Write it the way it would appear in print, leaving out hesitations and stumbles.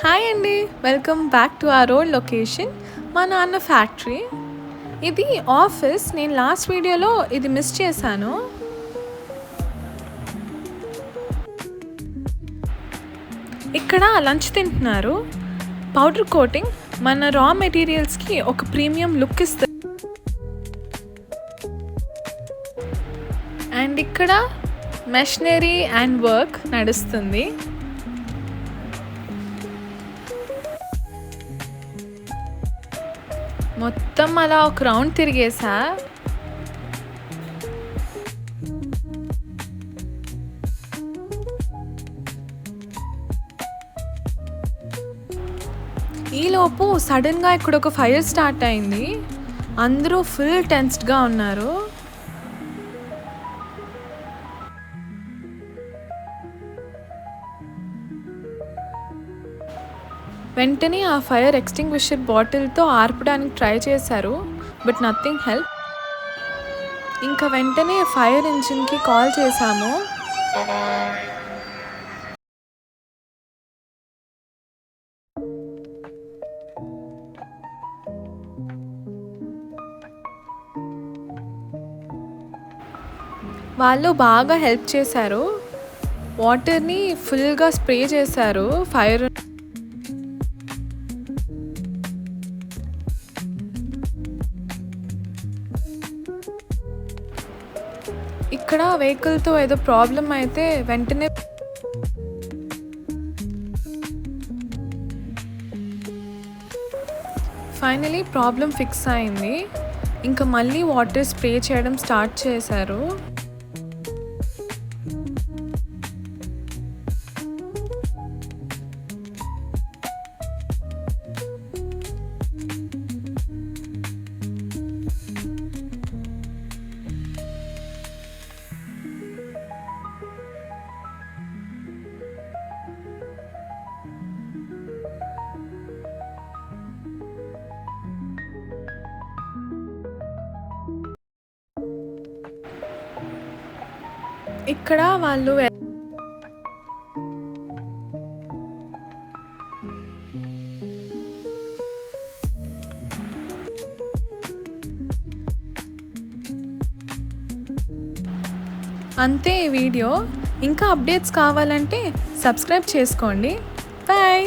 Hi అండి, welcome back to our old location, మా నాన్న ఫ్యాక్టరీ. ఇది ఆఫీస్. నేను లాస్ట్ వీడియోలో ఇది మిస్ చేశాను. ఇక్కడ లంచ్ తింటున్నారు. పౌడర్ కోటింగ్ మన రా మెటీరియల్స్కి ఒక ప్రీమియం లుక్ ఇస్తుంది. అండ్ ఇక్కడ మెషినరీ అండ్ వర్క్ నడుస్తుంది. మొత్తం అలా ఒక రౌండ్ తిరిగేసా. ఈలోపు సడన్గా ఇక్కడ ఒక ఫైర్ స్టార్ట్ అయింది. అందరూ ఫుల్ టెన్స్డ్గా ఉన్నారు. వెంటనే ఆ ఫైర్ ఎక్స్టింగ్విషర్ బాటిల్తో ఆర్పడానికి ట్రై చేశారు, బట్ నథింగ్ హెల్ప్. ఇంకా వెంటనే ఫైర్ ఇంజిన్కి కాల్ చేశాము. వాళ్ళు బాగా హెల్ప్ చేశారు. వాటర్ని ఫుల్గా స్ప్రే చేశారు ఫైర్. ఇక్కడ వెహికల్తో ఏదో ప్రాబ్లం అయితే వెంటనే ఫైనలీ ప్రాబ్లం ఫిక్స్ అయింది. ఇంకా మళ్ళీ వాటర్ స్ప్రే చేయడం స్టార్ట్ చేశారు. ఇక్కడ వాళ్ళు అంతే ఈ వీడియో. ఇంకా అప్డేట్స్ కావాలంటే సబ్స్క్రైబ్ చేసుకోండి. బాయ్.